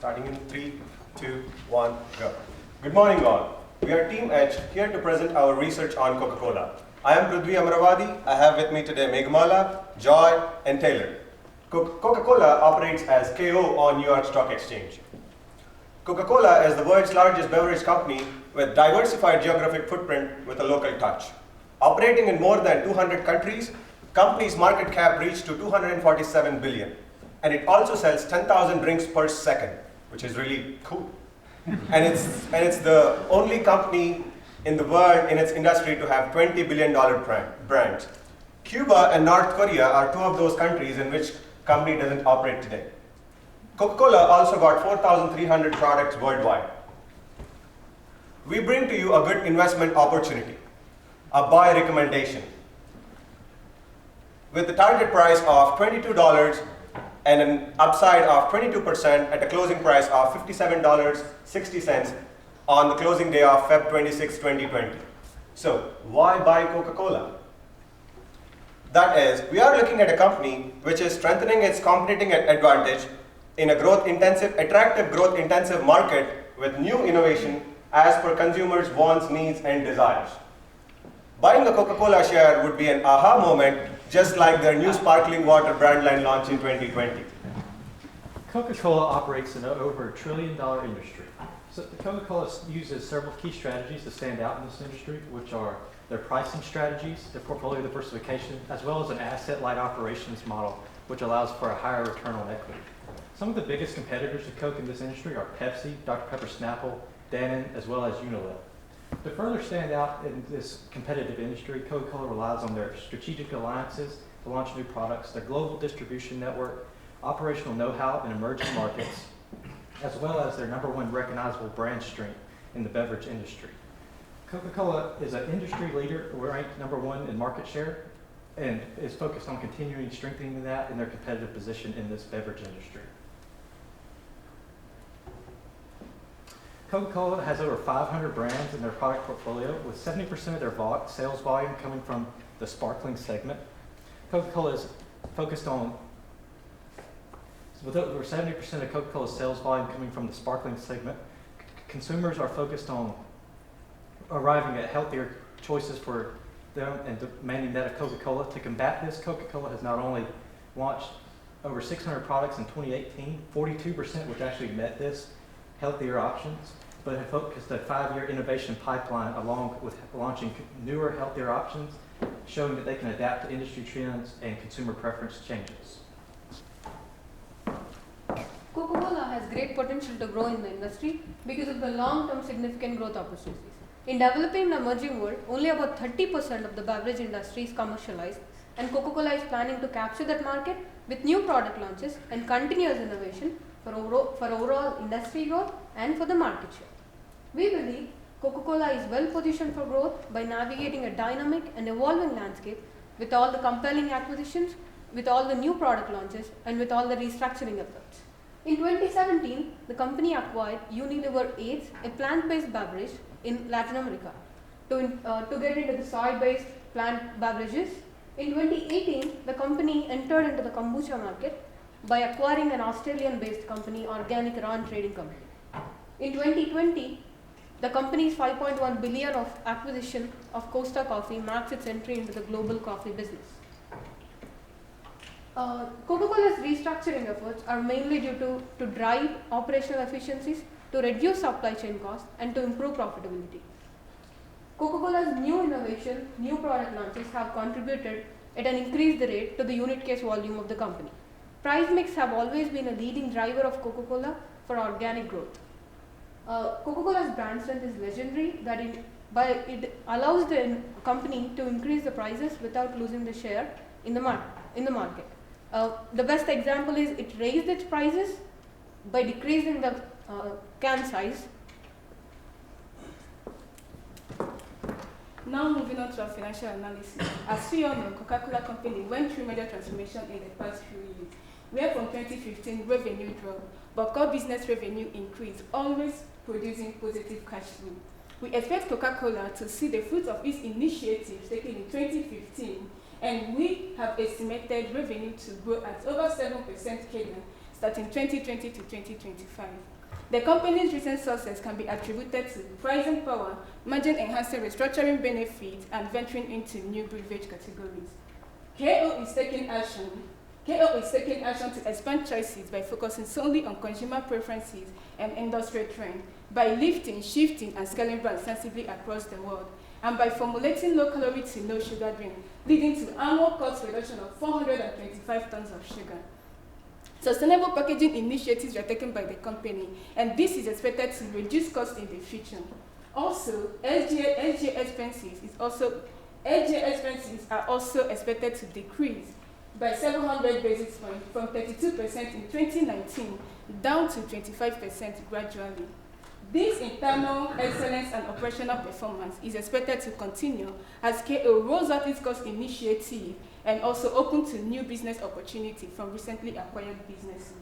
Starting in 3, 2, 1, go. Good morning all. We are Team Edge here to present our research on Coca-Cola. I am Prithvi Amravadi. I have with me today Meghmala, Joy, and Taylor. Coca-Cola operates as KO on New York Stock Exchange. Coca-Cola is the world's largest beverage company with diversified geographic footprint with a local touch. Operating in more than 200 countries, company's market cap reached to 247 billion. And it also sells 10,000 drinks per second, which is really cool. and it's the only company in the world in its industry to have $20 billion brands. Cuba and North Korea are two of those countries in which company doesn't operate today. Coca-Cola also got 4,300 products worldwide. We bring to you a good investment opportunity, a buy recommendation. With the target price of $22 and an upside of 22% at a closing price of $57.60 on the closing day of Feb 26, 2020. So why buy Coca-Cola? That is, we are looking at a company which is strengthening its competitive advantage in a attractive growth-intensive market with new innovation as per consumers' wants, needs, and desires. Buying a Coca-Cola share would be an aha moment, just like their new sparkling water brand line launch in 2020. Coca-Cola operates in over $1 trillion industry. So Coca-Cola uses several key strategies to stand out in this industry, which are their pricing strategies, their portfolio diversification, as well as an asset-light operations model, which allows for a higher return on equity. Some of the biggest competitors of Coke in this industry are Pepsi, Dr. Pepper Snapple, Danone, as well as Unilever. To further stand out in this competitive industry, Coca-Cola relies on their strategic alliances to launch new products, their global distribution network, operational know-how in emerging markets, as well as their #1 recognizable brand strength in the beverage industry. Coca-Cola is an industry leader, ranked #1 in market share, and is focused on continuing strengthening that in their competitive position in this beverage industry. Coca-Cola has over 500 brands in their product portfolio, with 70% of their sales volume coming from the sparkling segment. Coca-Cola is focused on, with over 70% of Coca-Cola's sales volume coming from the sparkling segment, consumers are focused on arriving at healthier choices for them and demanding that of Coca-Cola. To combat this, Coca-Cola has not only launched over 600 products in 2018, 42% which actually met this, healthier options, but have focused a 5-year innovation pipeline along with launching newer, healthier options, showing that they can adapt to industry trends and consumer preference changes. Coca-Cola has great potential to grow in the industry because of the long-term significant growth opportunities. In developing the emerging world, only about 30% of the beverage industry is commercialized, and Coca-Cola is planning to capture that market with new product launches and continuous innovation for overall industry growth and for the market share. We believe Coca-Cola is well positioned for growth by navigating a dynamic and evolving landscape with all the compelling acquisitions, with all the new product launches, and with all the restructuring efforts. In 2017, the company acquired Unilever AIDS, a plant-based beverage in Latin America, to get into the soy-based plant beverages. In 2018, the company entered into the kombucha market by acquiring an Australian-based company, Organic Run Trading Company. In 2020, the company's $5.1 billion of acquisition of Costa Coffee marks its entry into the global coffee business. Coca-Cola's restructuring efforts are mainly due to drive operational efficiencies, to reduce supply chain costs, and to improve profitability. Coca-Cola's new innovation, new product launches have contributed at an increased rate to the unit case volume of the company. Price mix have always been a leading driver of Coca-Cola for organic growth. Coca-Cola's brand strength is legendary, that it allows the company to increase the prices without losing the share in the market. The best example is it raised its prices by decreasing the can size. Now moving on to our financial analysis. As we all know, Coca-Cola Company went through major transformation in the past few years, where from 2015 revenue dropped, but core business revenue increased, always producing positive cash flow. We expect Coca-Cola to see the fruits of its initiatives taken in 2015, and we have estimated revenue to grow at over 7% CAGR starting 2020 to 2025. The company's recent success can be attributed to pricing power, margin-enhancing restructuring benefits, and venturing into new beverage categories. KO is taking action to expand choices by focusing solely on consumer preferences and industry trends, by lifting, shifting, and scaling brands sensibly across the world, and by formulating low-calorie to no-sugar drink, leading to annual cost reduction of 425 tons of sugar. Sustainable packaging initiatives are taken by the company, and this is expected to reduce costs in the future. Also, SG expenses are also expected to decrease by 700 basis points from 32% in 2019 down to 25% gradually. This internal excellence and operational performance is expected to continue as KO rolls out its cost initiative and also open to new business opportunities from recently acquired businesses.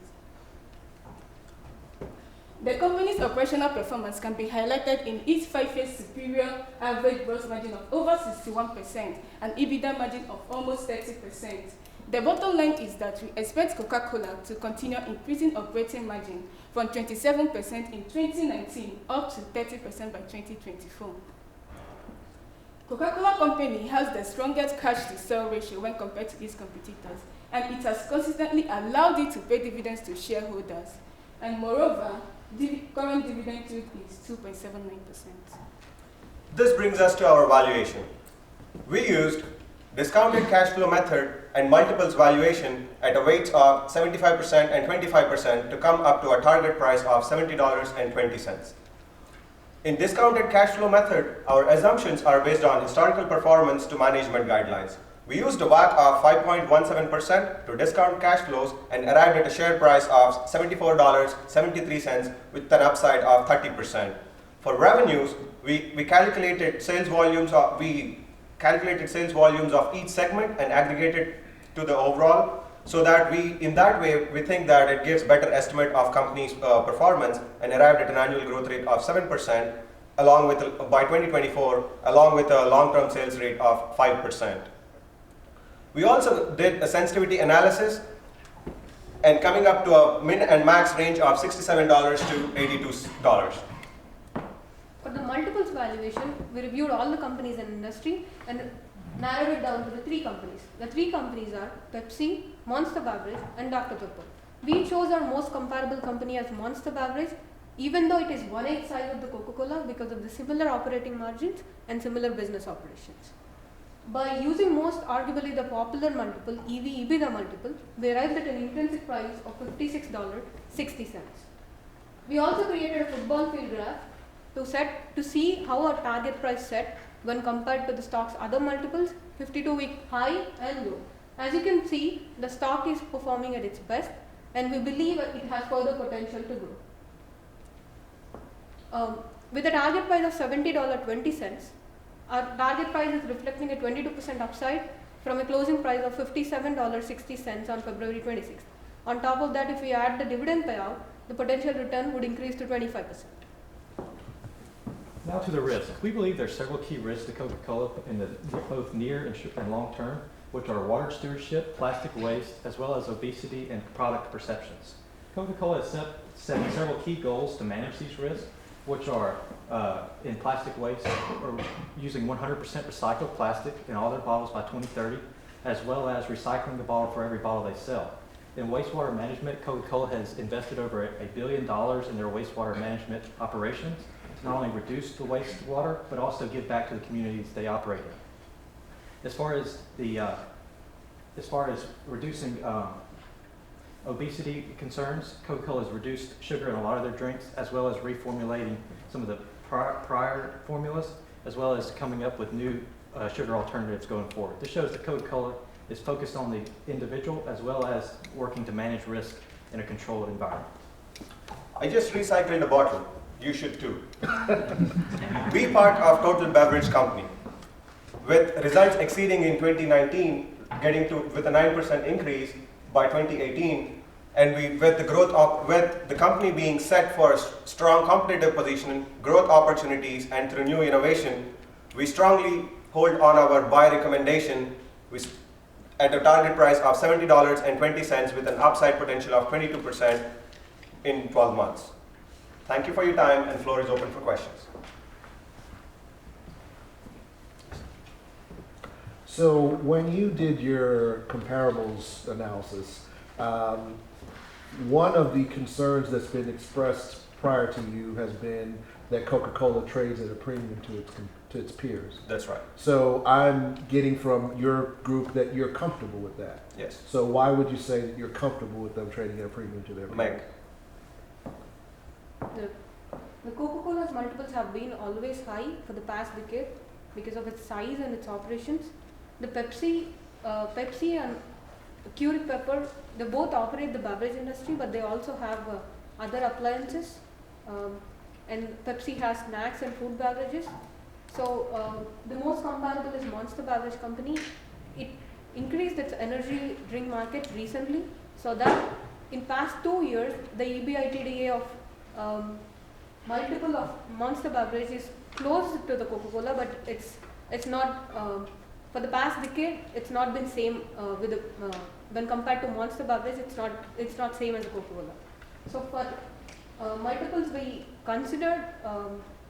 The company's operational performance can be highlighted in its 5-year superior average gross margin of over 61% and EBITDA margin of almost 30%. The bottom line is that we expect Coca-Cola to continue increasing operating margin from 27% in 2019 up to 30% by 2024. Coca-Cola Company has the strongest cash-to-sale ratio when compared to its competitors, and it has consistently allowed it to pay dividends to shareholders. And moreover, current dividend yield is 2.79%. This brings us to our valuation. We used discounted cash flow method and multiples valuation at a weights of 75% and 25% to come up to a target price of $70.20. In discounted cash flow method, our assumptions are based on historical performance to management guidelines. We used a WACC of 5.17% to discount cash flows and arrived at a share price of $74.73 with an upside of 30%. For revenues, we calculated sales volumes of each segment and aggregated to the overall, so that in that way we think that it gives better estimate of company's performance, and arrived at an annual growth rate of 7% along with by 2024, along with a long-term sales rate of 5%. We also did a sensitivity analysis and coming up to a min and max range of $67 to $82. For the multiples valuation, we reviewed all the companies in the industry and narrowed it down to the 3 companies. The 3 companies are Pepsi, Monster Beverage, and Dr. Pepper. We chose our most comparable company as Monster Beverage, even though it is 1/8 size of the Coca-Cola because of the similar operating margins and similar business operations. By using most arguably the popular multiple, EV/EBITDA multiple, we arrived at an intrinsic price of $56.60. We also created a football field graph to see how our target price set when compared to the stock's other multiples, 52-week high and low. As you can see, the stock is performing at its best, and we believe it has further potential to grow. With a target price of $70.20, our target price is reflecting a 22% upside from a closing price of $57.60 on February 26th. On top of that, if we add the dividend payout, the potential return would increase to 25%. Now to the risk. We believe there are several key risks to Coca-Cola in the both near and long term, which are water stewardship, plastic waste, as well as obesity and product perceptions. Coca-Cola has set several key goals to manage these risks, which are in plastic waste, or using 100% recycled plastic in all their bottles by 2030, as well as recycling the bottle for every bottle they sell. In wastewater management, Coca-Cola has invested over $1 billion in their wastewater management operations to not only reduce the wastewater, but also give back to the communities they operate in. As far as reducing obesity concerns, Coca-Cola has reduced sugar in a lot of their drinks, as well as reformulating some of the prior formulas, as well as coming up with new sugar alternatives going forward. This shows that Coca-Cola is focused on the individual, as well as working to manage risk in a controlled environment. I just recycled a bottle. You should too. Be part of Total Beverage Company. With results exceeding in 2019, getting to with a 9% increase by 2018, and with the company being set for a strong competitive position, growth opportunities, and through new innovation, we strongly hold on our buy recommendation. at a target price of $70.20 with an upside potential of 22% in 12 months. Thank you for your time, and floor is open for questions. So when you did your comparables analysis, one of the concerns that's been expressed prior to you has been that Coca-Cola trades at a premium to its peers. That's right. So I'm getting from your group that you're comfortable with that. Yes. So why would you say that you're comfortable with them trading at a premium to their peers? Meg. The Coca-Cola's multiples have been always high for the past decade because of its size and its operations. The Pepsi and Keurig Pepper, they both operate the beverage industry, but they also have other appliances. And Pepsi has snacks and food beverages. So the most comparable is Monster Beverage Company. It increased its energy drink market recently, so that in past 2 years, the EBITDA of multiple of Monster Beverage is close to the Coca-Cola, but it's not for the past decade. It's not been same with the, when compared to Monster Beverage. It's not same as Coca-Cola. So for multiples, we considered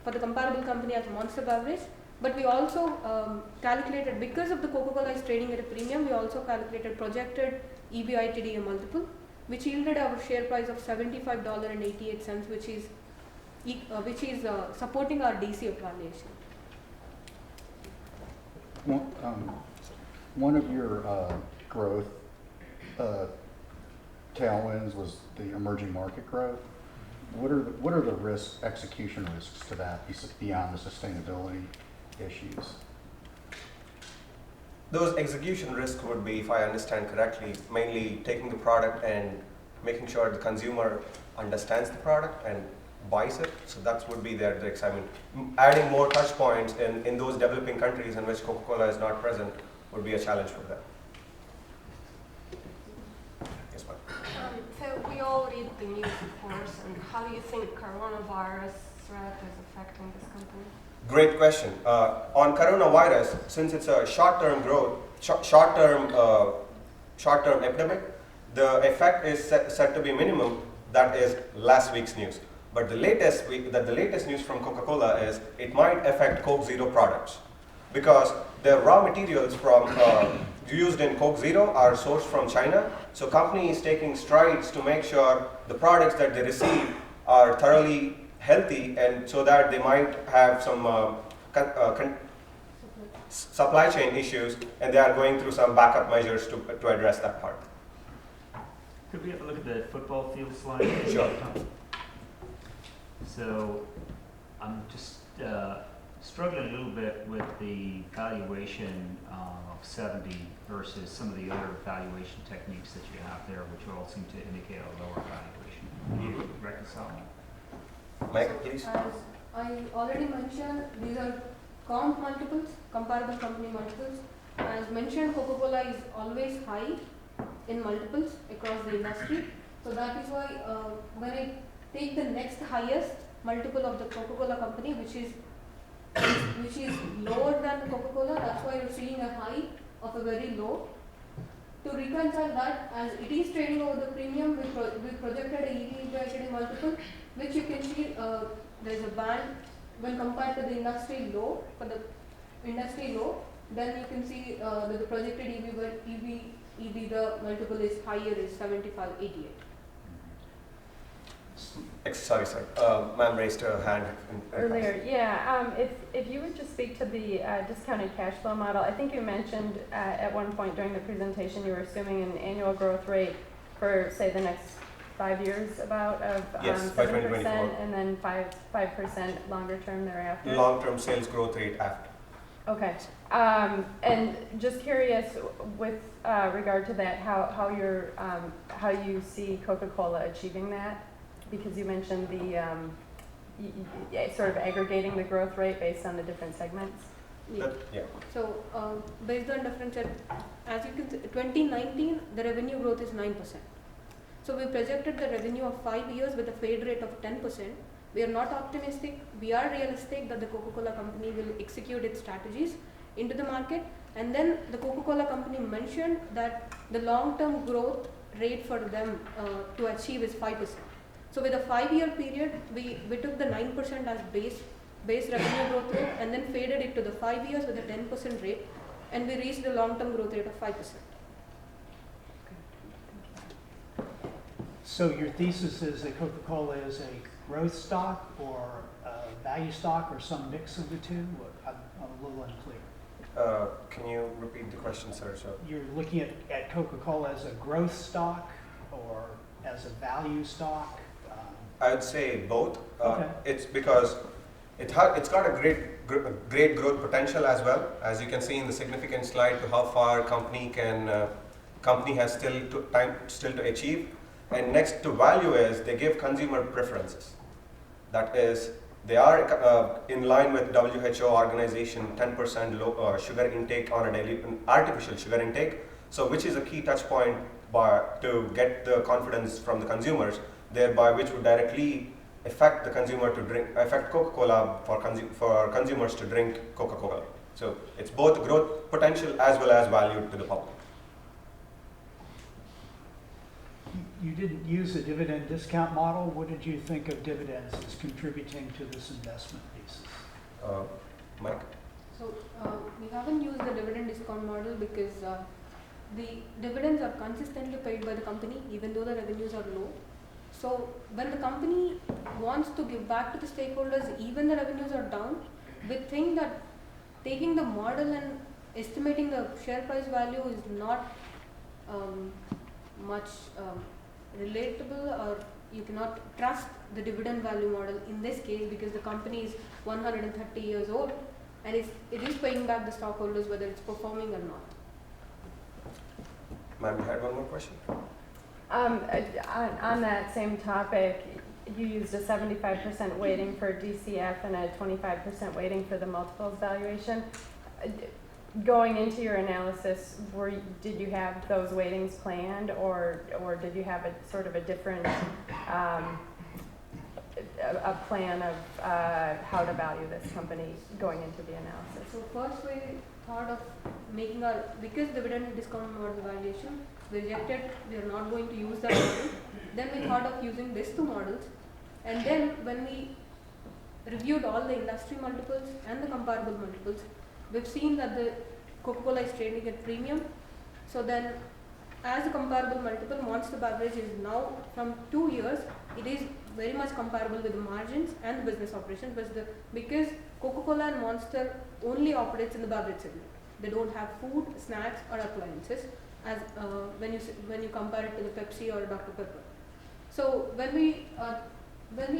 for the comparable company as Monster Beverage, but we also calculated, because of the Coca-Cola is trading at a premium, we also calculated projected EBITDA multiple, which yielded our share price of $75.88, which is supporting our DCF valuation. One of your growth tailwinds was the emerging market growth. What are the risks, execution risks to that beyond the sustainability issues? Those execution risks would be, if I understand correctly, mainly taking the product and making sure the consumer understands the product and buys it. So that would be the excitement. Adding more touch points in those developing countries in which Coca-Cola is not present would be a challenge for them. Yes, ma'am. So we all read the news, of course, and how do you think coronavirus threat is affecting this company? Great question. On coronavirus, since it's a short-term epidemic, the effect is set to be minimum. That is last week's news. But the latest news from Coca-Cola is it might affect Coke Zero products, because the raw materials from used in Coke Zero are sourced from China. So company is taking strides to make sure the products that they receive are thoroughly healthy, and so that they might have some supply chain issues, and they are going through some backup measures to address that part. Could we have a look at the football field slide? Sure. So I'm just struggling a little bit with the valuation of 70 versus some of the other valuation techniques that you have there, which all seem to indicate a lower valuation. Can you reconcile? Mike, please. As I already mentioned, these are comp multiples, comparable company multiples. As mentioned, Coca-Cola is always high in multiples across the industry. So that is why when I take the next highest multiple of the Coca-Cola company, which is lower than the Coca-Cola, that's why you're seeing a high of a very low. To reconcile that, as it is trading over the premium, we projected a EV/EBITDA multiple, which you can see there's a band when compared to the industry low. For the industry low, then you can see that the projected EBITDA multiple is higher, is 75.88. Sorry, ma'am raised her hand Earlier, yeah. If you would just speak to the discounted cash flow model, I think you mentioned at one point during the presentation you were assuming an annual growth rate for, say, the next 5 years about of yes, by 7% 2024. and then 5% longer term thereafter. Long-term sales growth rate after. Okay. And just curious with regard to that, how you see Coca-Cola achieving that? Because you mentioned the sort of aggregating the growth rate based on the different segments. Yeah. So based on different, as you can see, 2019 the revenue growth is 9%. So we projected the revenue of 5 years with a fade rate of 10%. We are not optimistic. We are realistic that the Coca-Cola company will execute its strategies into the market. And then the Coca-Cola company mentioned that the long-term growth rate for them to achieve is 5%. So with a 5-year period, we took the 9% as base revenue growth rate and then faded it to the 5 years with a 10% rate, and we reached a long-term growth rate of 5%. So your thesis is that Coca-Cola is a growth stock or a value stock or some mix of the two? I'm a little unclear. Can you repeat the question, sir? So You're looking at Coca-Cola as a growth stock or as a value stock? I would say both. Okay. It's because it's got a great growth potential as well. As you can see in the significant slide to how far company has still to achieve. And next to value is they give consumer preferences. That is, they are in line with WHO organization 10% low sugar intake on a daily, artificial sugar intake. So which is a key touch point to get the confidence from the consumers, thereby which would directly affect the consumer to affect Coca-Cola for consumers to drink Coca-Cola. So it's both growth potential as well as value to the public. You didn't use a dividend discount model. What did you think of dividends as contributing to this investment thesis? Mike? So we haven't used the dividend discount model because the dividends are consistently paid by the company even though the revenues are low. So when the company wants to give back to the stakeholders even the revenues are down, we think that taking the model and estimating the share price value is not much relatable, or you cannot trust the dividend value model in this case because the company is 130 years old and it is paying back the stockholders whether it's performing or not. Ma'am, you had one more question? On that same topic, you used a 75% weighting for DCF and a 25% weighting for the multiples valuation. Going into your analysis, did you have those weightings planned, or did you have a sort of a different a plan of how to value this company going into the analysis? So first we thought of making because dividend discount model valuation, we rejected, we are not going to use that model. Then we thought of using these two models, and then when we reviewed all the industry multiples and the comparable multiples, we've seen that the Coca-Cola is trading at premium. So then as a comparable multiple, Monster beverage is now from 2 years, it is very much comparable with the margins and the business operations, because Coca-Cola and Monster only operates in the beverage segment. They don't have food, snacks or appliances as when you compare it to the Pepsi or Dr. Pepper. So when we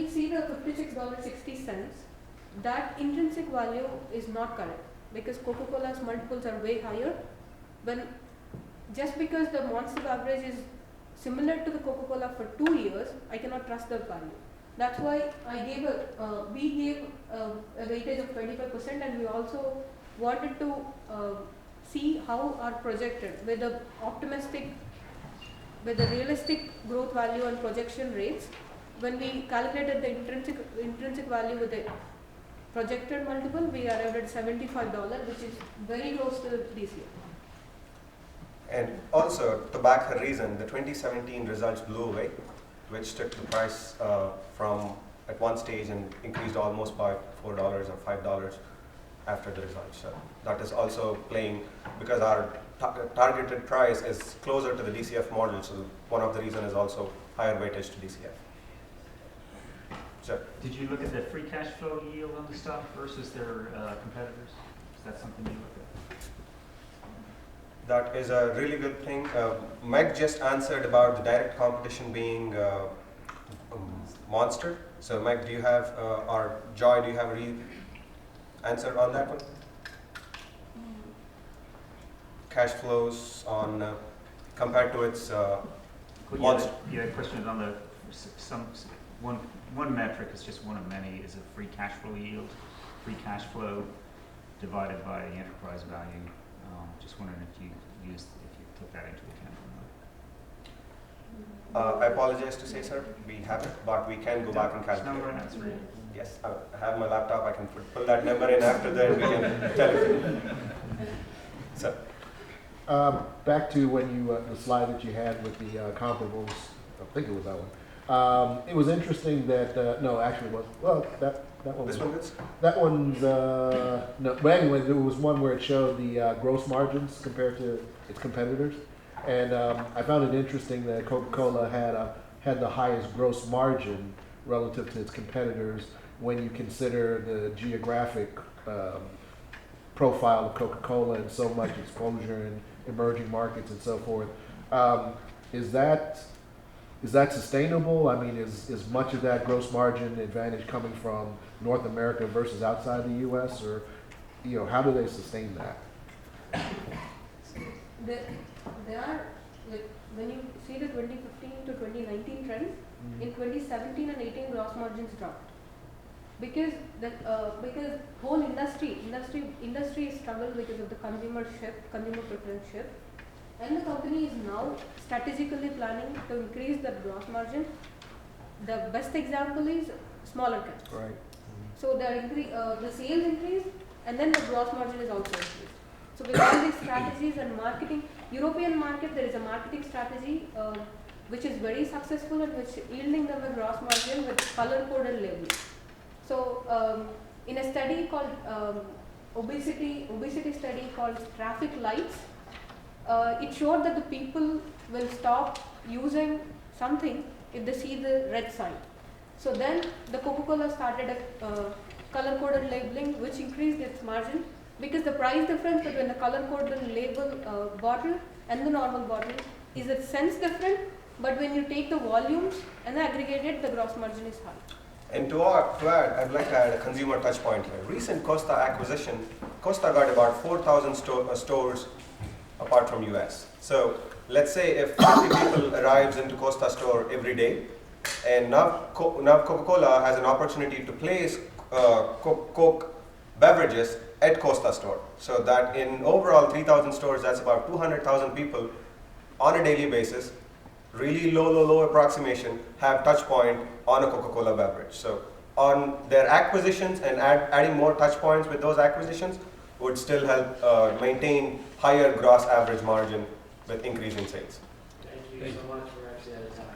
see the $56.60, that intrinsic value is not correct because Coca-Cola's multiples are way higher. Just because the Monster beverage is similar to the Coca-Cola for 2 years, I cannot trust the value. That's why we gave a weightage of 25%, and we also wanted to see how our projected with the realistic growth value and projection rates. When we calculated the intrinsic value with the projected multiple, we arrived at $75, which is very close to this year. And also, to back her reason, the 2017 results blew away, which took the price from at one stage and increased almost by $4 or $5 after the results. So that is also playing because our targeted price is closer to the DCF model. So one of the reasons is also higher weightage to DCF. Sure. Did you look at the free cash flow yield on the stock versus their competitors? Is that something you looked at? That is a really good thing. Meg just answered about the direct competition being Monster. So Meg, do you have, or Joy, do you have a answer on that one? Cash flows on compared to its Monster. You had a question on the one metric is just one of many is a free cash flow yield, free cash flow divided by the enterprise value. Just wondering if you took that into account. I apologize to say, sir, we haven't, but we can go back and calculate. No, that's right. Yes, I have my laptop. I can pull that number in after that. We can tell it. So, Back to when you, the slide that you had with the comparables, I think it was that one. It was interesting that, no, actually it was, well, that one this was, one is? that one's, no, but anyway, there was one where it showed the gross margins compared to its competitors. And I found it interesting that Coca-Cola had the highest gross margin relative to its competitors when you consider the geographic profile of Coca-Cola and so much exposure in emerging markets and so forth. Is that sustainable? I mean, is much of that gross margin advantage coming from North America versus outside the U.S., or how do they sustain that? There are, like, when you see the 2015 to 2019 trend, in 2017 and 18 gross margins dropped because whole industry struggled because of the consumer preference shift, and the company is now strategically planning to increase that gross margin. The best example is smaller caps. Right. So the sales increase, and then the gross margin is also increased. So with all these strategies and marketing, European market, there is a marketing strategy which is very successful and which yielding them a gross margin with color coded labeling. So in a study called obesity study called Traffic Lights, it showed that the people will stop using something if they see the red sign. So then the Coca-Cola started a color coded labeling which increased its margin, because the price difference between the color coded label bottle and the normal bottle is a cents different, but when you take the volumes and aggregate it, the gross margin is high. And to add, I'd like to add a consumer touch point here. Recent Costa acquisition, Costa got about 4,000 stores apart from US. So let's say if 50 people arrives into Costa store every day, and now Coca-Cola has an opportunity to place Coke beverages at Costa store. So that in overall 3,000 stores, that's about 200,000 people on a daily basis, really low approximation, have touch point on a Coca-Cola beverage. So on their acquisitions and adding more touch points with those acquisitions would still help maintain higher gross average margin with increasing sales. Thank you so much. We're actually out of time.